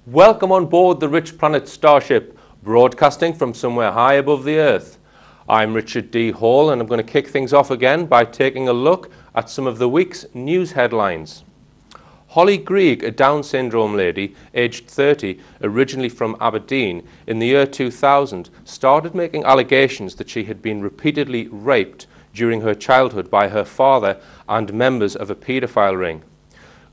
Welcome on board the Rich Planet Starship, broadcasting from somewhere high above the Earth. I'm Richard D. Hall, and I'm going to kick things off again by taking a look at some of the week's news headlines. Holly Greig, a Down syndrome lady, aged 30, originally from Aberdeen, in the year 2000, started making allegations that she had been repeatedly raped during her childhood by her father and members of a paedophile ring.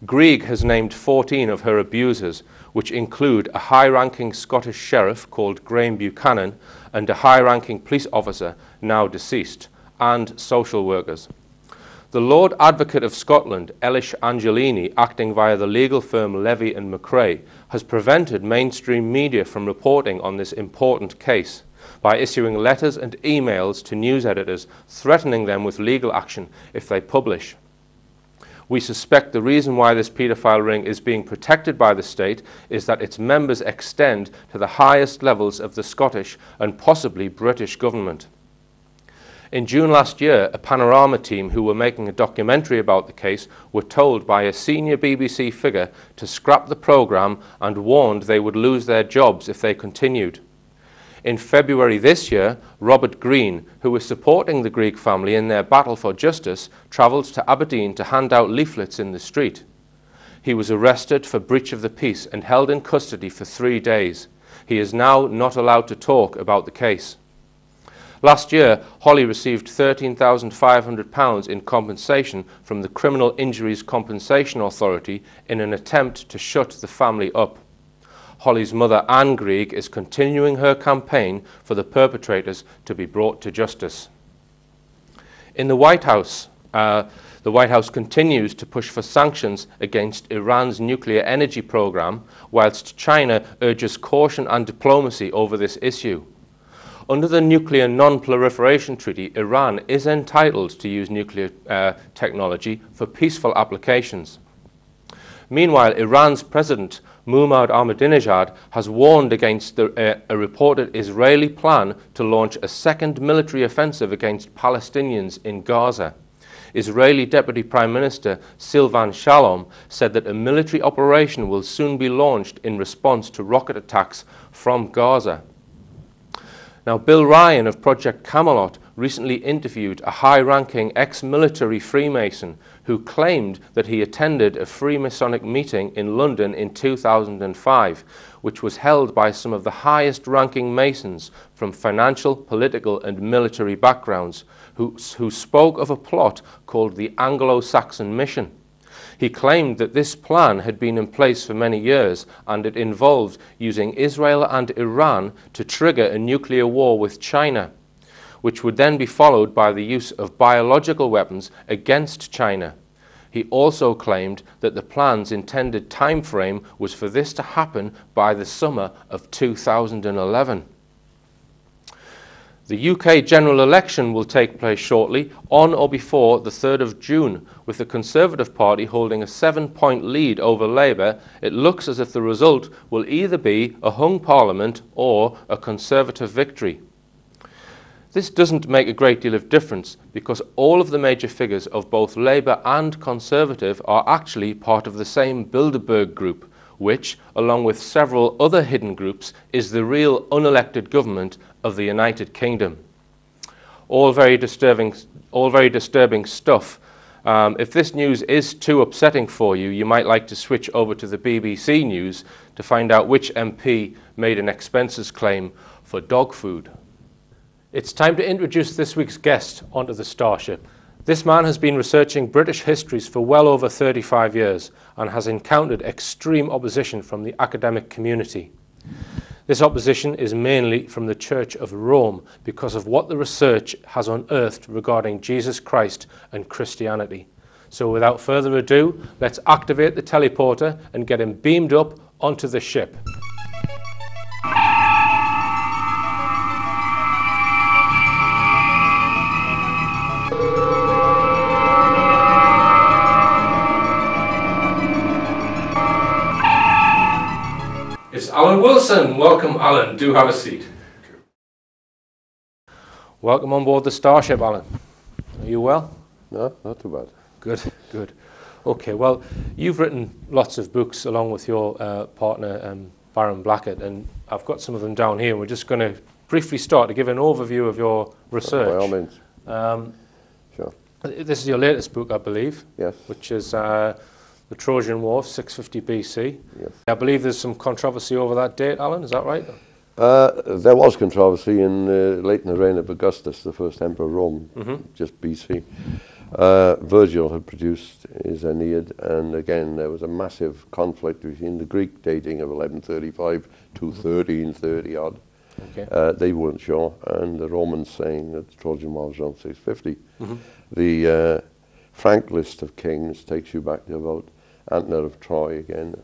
Greig has named 14 of her abusers, which include a high-ranking Scottish sheriff called Graham Buchanan and a high-ranking police officer, now deceased, and social workers. The Lord Advocate of Scotland, Elish Angelini, acting via the legal firm Levy and McRae, has prevented mainstream media from reporting on this important case by issuing letters and emails to news editors threatening them with legal action if they publish. We suspect the reason why this paedophile ring is being protected by the state is that its members extend to the highest levels of the Scottish and possibly British government. In June last year, a Panorama team who were making a documentary about the case were told by a senior BBC figure to scrap the programme and warned they would lose their jobs if they continued. In February this year, Robert Green, who was supporting the Greig family in their battle for justice, travelled to Aberdeen to hand out leaflets in the street. He was arrested for breach of the peace and held in custody for 3 days. He is now not allowed to talk about the case. Last year, Holly received £13,500 in compensation from the Criminal Injuries Compensation Authority in an attempt to shut the family up. Holly's mother, Anne Greig, is continuing her campaign for the perpetrators to be brought to justice. In the White House continues to push for sanctions against Iran's nuclear energy program, whilst China urges caution and diplomacy over this issue. Under the Nuclear Non-Proliferation Treaty, Iran is entitled to use nuclear technology for peaceful applications. Meanwhile, Iran's President Muhammad Ahmadinejad has warned against a reported Israeli plan to launch a second military offensive against Palestinians in Gaza. Israeli Deputy Prime Minister Silvan Shalom said that a military operation will soon be launched in response to rocket attacks from Gaza. Now, Bill Ryan of Project Camelot recently interviewed a high-ranking ex-military Freemason who claimed that he attended a Freemasonic meeting in London in 2005, which was held by some of the highest-ranking Masons from financial, political and military backgrounds, who spoke of a plot called the Anglo-Saxon Mission. He claimed that this plan had been in place for many years and it involved using Israel and Iran to trigger a nuclear war with China, which would then be followed by the use of biological weapons against China. He also claimed that the plan's intended time frame was for this to happen by the summer of 2011. The UK general election will take place shortly, on or before the 3rd of June. With the Conservative Party holding a 7-point lead over Labour, it looks as if the result will either be a hung parliament or a Conservative victory. This doesn't make a great deal of difference because all of the major figures of both Labour and Conservative are actually part of the same Bilderberg group, which, along with several other hidden groups, is the real unelected government of the United Kingdom. All very disturbing stuff. If this news is too upsetting for you, you might like to switch over to the BBC News to find out which MP made an expenses claim for dog food. It's time to introduce this week's guest onto the Starship. This man has been researching British histories for well over 35 years and has encountered extreme opposition from the academic community. This opposition is mainly from the Church of Rome because of what the research has unearthed regarding Jesus Christ and Christianity. So without further ado, let's activate the teleporter and get him beamed up onto the ship. It's Alan Wilson. Welcome, Alan. Do have a seat. Welcome on board the Starship, Alan. Are you well? No, not too bad. Good, good. Okay, well, you've written lots of books along with your partner, Baron Blackett, and I've got some of them down here. We're just going to briefly start to give an overview of your research. By all means. Sure. This is your latest book, I believe. Yes. Which is The Trojan War, 650 BC. Yes. I believe there's some controversy over that date, Alan, is that right? There was controversy late in the reign of Augustus, the first emperor of Rome, just BC. Virgil had produced his Aeneid, and again there was a massive conflict between the Greek dating of 1135 to 1330 odd. Okay. They weren't sure, and the Romans saying that the Trojan War was around 650. The Frank list of kings takes you back to about Antenor of Troy again,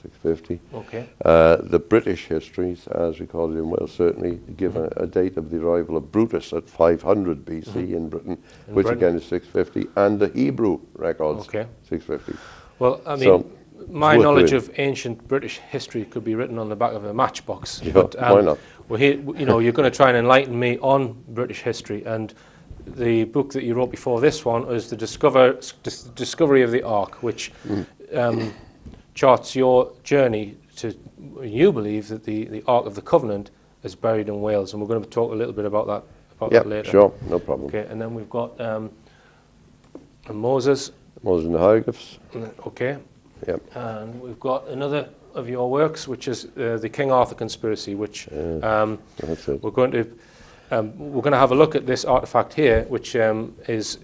650. Okay. The British histories, as recorded in Wales, certainly give a date of the arrival of Brutus at 500 BC in Britain, which again is 650, and the Hebrew records, 650. Well, I mean, so, my knowledge of ancient British history could be written on the back of a matchbox. Yeah, but, why not? Well, here, you know, you're going to try and enlighten me on British history, and the book that you wrote before this one is the discovery of the ARK, which charts your journey to, you believe that the Ark of the Covenant is buried in Wales, and we're going to talk a little bit about that later. Sure, no problem. Okay, and then we've got Moses. Moses and the hieroglyphs. Okay. Yep. And we've got another of your works, which is the King Arthur conspiracy, which that's it. we're going to have a look at this artifact here, which is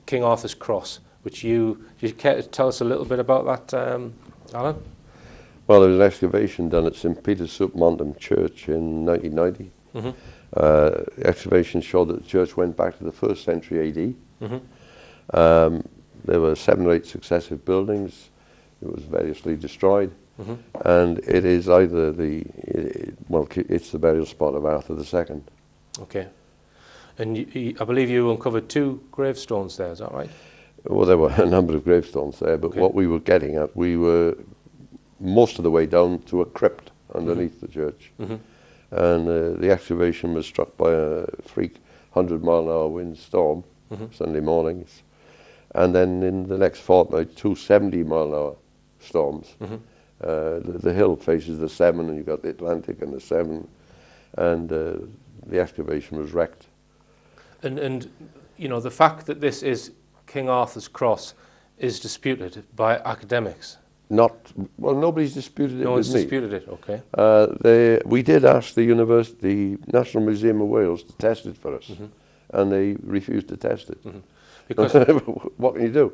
King Arthur's cross. Which do you care to tell us a little bit about that, Alan? Well, there was an excavation done at St. Peter's Sub Montem Church in 1990. The excavation showed that the church went back to the 1st century AD. There were 7 or 8 successive buildings. It was variously destroyed. And it is either it's the burial spot of Arthur II. Okay. And I believe you uncovered 2 gravestones there, is that right? Well, there were a number of gravestones there, but what we were getting at, we were most of the way down to a crypt underneath the church. And the excavation was struck by a freak 100-mile-an-hour wind storm Sunday mornings. And then in the next fortnight, 2 70-mile-an-hour storms. The hill faces the Severn, and you've got the Atlantic and the Severn, and the excavation was wrecked. And you know, the fact that this is King Arthur's cross is disputed by academics. Nobody's disputed it. No one's disputed it. Okay. We did ask the National Museum of Wales to test it for us, and they refused to test it. Because what can you do?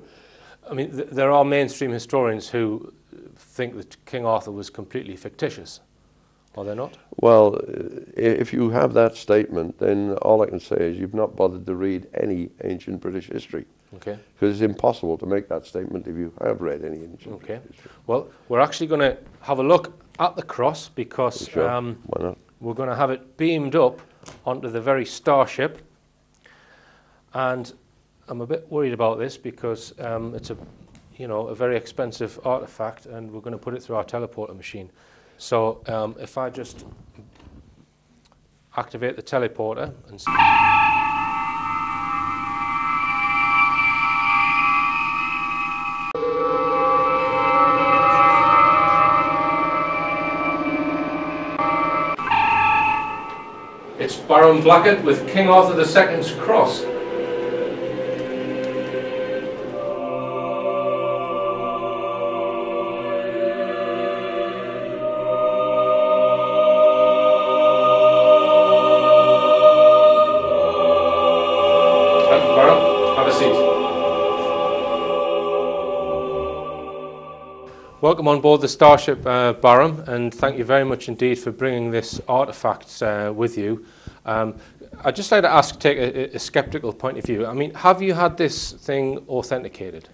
I mean, there are mainstream historians who think that King Arthur was completely fictitious. Are they not? Well, if you have that statement, then all I can say is you've not bothered to read any ancient British history. Okay. Because it's impossible to make that statement if you have read any ancient British history. Well, we're actually going to have a look at the cross because why not? We're going to have it beamed up onto the very starship. And I'm a bit worried about this because it's a very expensive artifact, and we're going to put it through our teleporter machine. So if I just activate the teleporter and it's Baron Blackett with King Arthur II's cross. Welcome on board the Starship, Baron, and thank you very much indeed for bringing this artefact with you. I'd just like to ask, take a sceptical point of view. I mean, have you had this thing authenticated?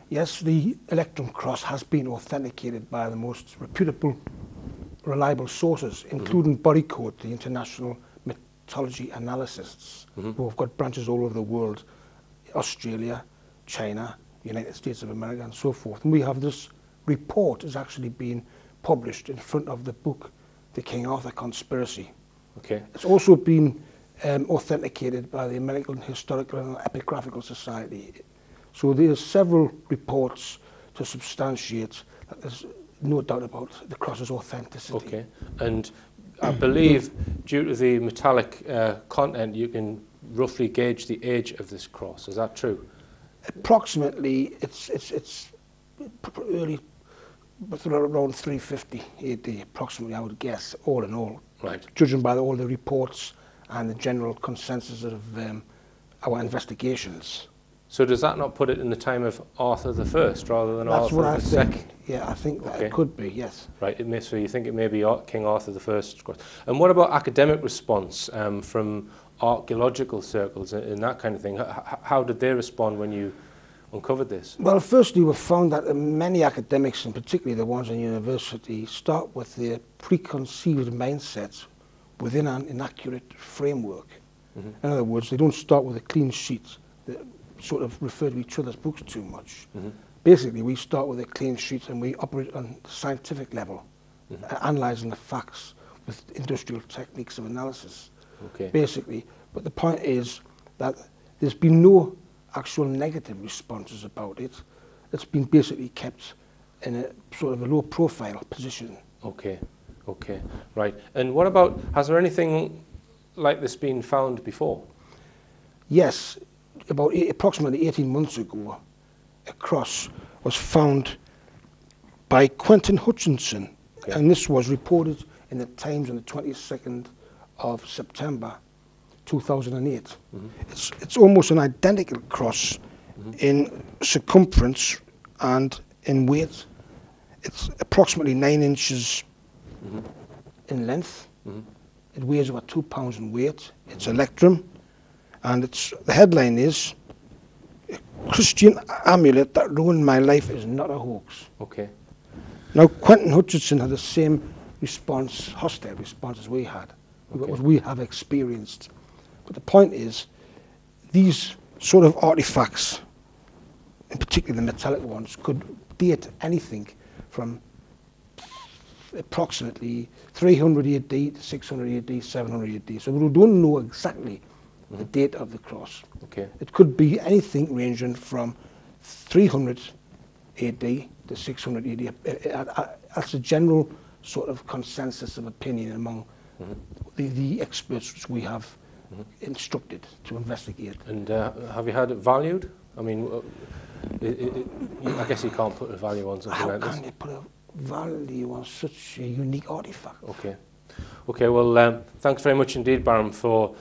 Yes, the electrum cross has been authenticated by the most reputable, reliable sources, including Bodycode, the international metallurgy analysts, who have got branches all over the world, Australia, China, United States of America, and so forth. And we have this report has actually been published in front of the book, The King Arthur Conspiracy. Okay. It's also been authenticated by the American Historical and Epigraphical Society. So there's several reports to substantiate that there's no doubt about the cross's authenticity. Okay. And I believe due to the metallic content, you can roughly gauge the age of this cross. Is that true? Approximately, it's early, but around 350 AD, approximately, I would guess, all in all. Right. Judging by all the reports and the general consensus of our investigations. So does that not put it in the time of Arthur the First rather than That's Arthur what I the think. Second? Yeah, I think that Okay. it could be, yes. Right. It may, so you think it may be King Arthur the First cross. And what about academic response from archaeological circles and that kind of thing? How did they respond when you uncovered this? Well, firstly, we found that many academics, and particularly the ones in university, start with their preconceived mindsets within an inaccurate framework. Mm-hmm. In other words, they don't start with a clean sheet. They sort of refer to each other's books too much. Mm-hmm. Basically, we start with a clean sheet and we operate on the scientific level, analysing the facts with industrial techniques of analysis. Okay. Basically, but the point is that there's been no actual negative responses about it. It's been basically kept in a sort of a low profile position. Okay. Okay. Right. And what about, has there anything like this been found before? Yes, about approximately 18 months ago, a cross was found by Quentin Hutchinson, Okay. and this was reported in the Times on the 22nd of September 2008. Mm-hmm. It's almost an identical cross in circumference and in weight. It's approximately 9 inches in length. It weighs about 2 pounds in weight. It's electrum, and the headline is, "Christian amulet that ruined my life is not a hoax." Okay. Now, Quentin Hutchinson had the same response, hostile response as we had, Okay. what we have experienced. But the point is, these sort of artifacts, in particular the metallic ones, could date anything from approximately 300 AD to 600 AD, 700 AD. So we don't know exactly the date of the cross. Okay. It could be anything ranging from 300 AD to 600 AD. That's a general sort of consensus of opinion among the experts which we have instructed to investigate. And have you had it valued? I mean, I guess you can't put a value on something How like this. can you put a value on such a unique artifact? Okay. Okay, well, thanks very much indeed, Baron, for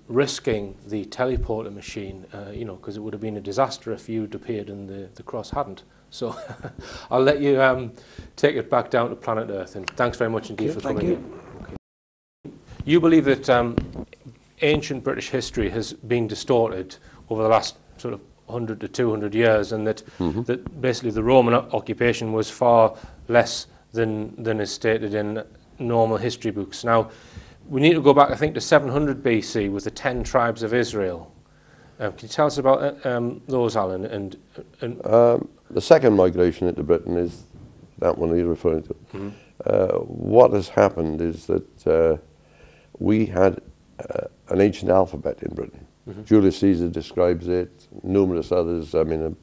risking the teleporter machine, you know, because it would have been a disaster if you'd appeared and the cross hadn't. So I'll let you take it back down to planet Earth, and thanks very much indeed Okay, for thank coming you. in. Okay. You believe that ancient British history has been distorted over the last sort of 100 to 200 years, and that, that basically the Roman occupation was far less than is stated in normal history books. Now, we need to go back, I think, to 700 BC with the 10 tribes of Israel. Can you tell us about those, Alan? And the second migration into Britain is that one you're referring to. What has happened is that we had an ancient alphabet in Britain. Julius Caesar describes it, numerous others. I mean,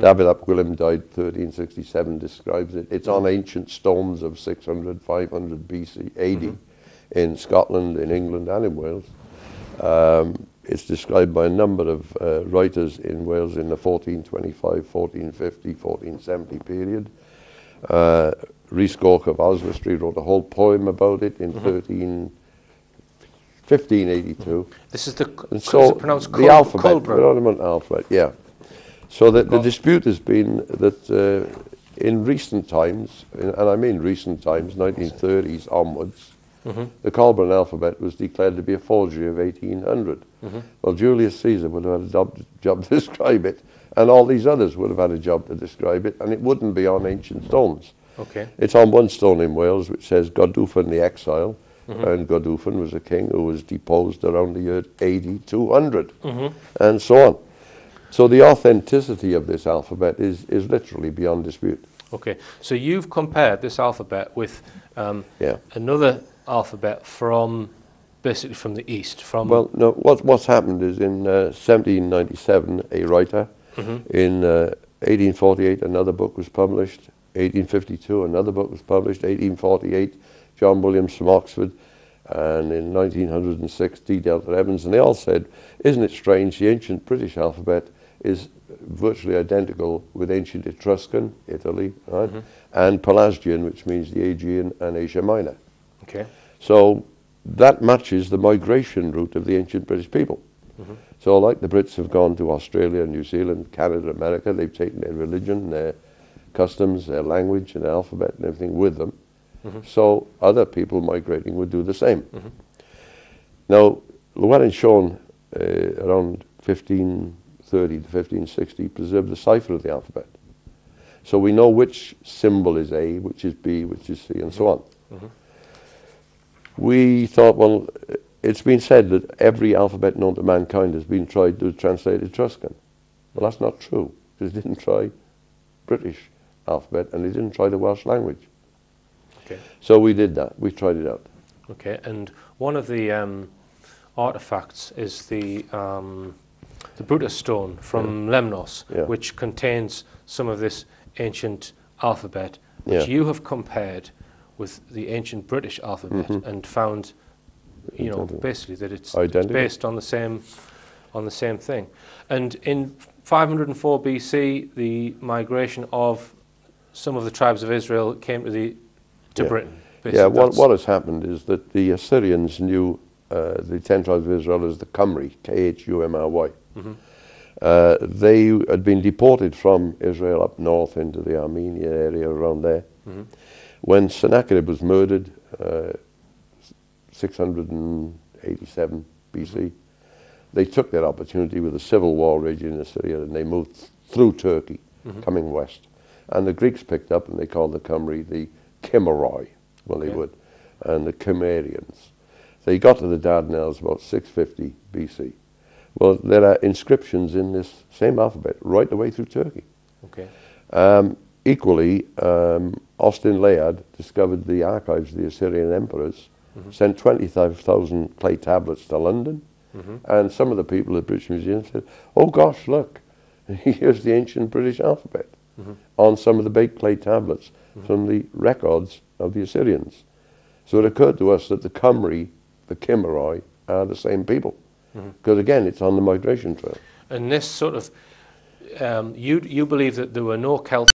David ap Gwilym died 1367, describes it. It's on ancient stones of 600, 500 BC, AD in Scotland, in England, and in Wales. It's described by a number of writers in Wales in the 1425, 1450, 1470 period. Rhys Goch of Oswestry wrote a whole poem about it in 1582. this is the, And is so it pronounced the alphabet, Culbra? alphabet, yeah. So the dispute has been that in recent times, and I mean recent times, 1930s onwards, the Culbran alphabet was declared to be a forgery of 1800. Well, Julius Caesar would have had a job to describe it, and all these others would have had a job to describe it, and it wouldn't be on ancient stones. Okay. It's on one stone in Wales which says Godufan the Exile, and Godufan was a king who was deposed around the year AD 200, and so on. So the authenticity of this alphabet is literally beyond dispute. Okay, so you've compared this alphabet with another alphabet from, basically from the East. From Well, no, what's happened is in 1797, a writer, in 1848, another book was published, 1852, another book was published, 1848, John Williams from Oxford, and in 1906, D. Delta Evans, and they all said, isn't it strange, the ancient British alphabet is virtually identical with ancient Etruscan, Italy, right? And Pelasgian, which means the Aegean and Asia Minor. Okay. So that matches the migration route of the ancient British people. So like the Brits have gone to Australia, New Zealand, Canada, America, they've taken their religion, their customs, their language and alphabet and everything with them. So other people migrating would do the same. Now, Llewellyn Shawn, around 1530 to 1560, preserved the cipher of the alphabet. So we know which symbol is A, which is B, which is C, and so on. We thought, well, it's been said that every alphabet known to mankind has been tried to translate Etruscan. Well, that's not true, because they didn't try British alphabet, and they didn't try the Welsh language. Okay. So we did that. We tried it out. Okay, and one of the artifacts is the Brutus stone from Lemnos, which contains some of this ancient alphabet, which you have compared with the ancient British alphabet and found, you know, basically that it's based on the same thing. And in 504 BC, the migration of some of the tribes of Israel came to Britain. Yeah, what has happened is that the Assyrians knew the 10 tribes of Israel as the Cymry, K-H-U-M-R-Y. They had been deported from Israel up north into the Armenian area around there. When Sennacherib was murdered, 687 BC, they took their opportunity with a civil war raging in Assyria, and they moved through Turkey, coming west. And the Greeks picked up, and they called the Cymry the Kimmeroi, well they would, and the Cimmerians. They got to the Dardanelles about 650 BC. Well, there are inscriptions in this same alphabet right the way through Turkey. Okay. Equally, Austin Layard discovered the archives of the Assyrian emperors, sent 25,000 clay tablets to London, and some of the people at the British Museum said, oh gosh, look, here's the ancient British alphabet on some of the baked clay tablets from the records of the Assyrians. So it occurred to us that the Cymry, the Kimmeroi, are the same people. Because again, it's on the migration trail. And this sort of, you believe that there were no Celts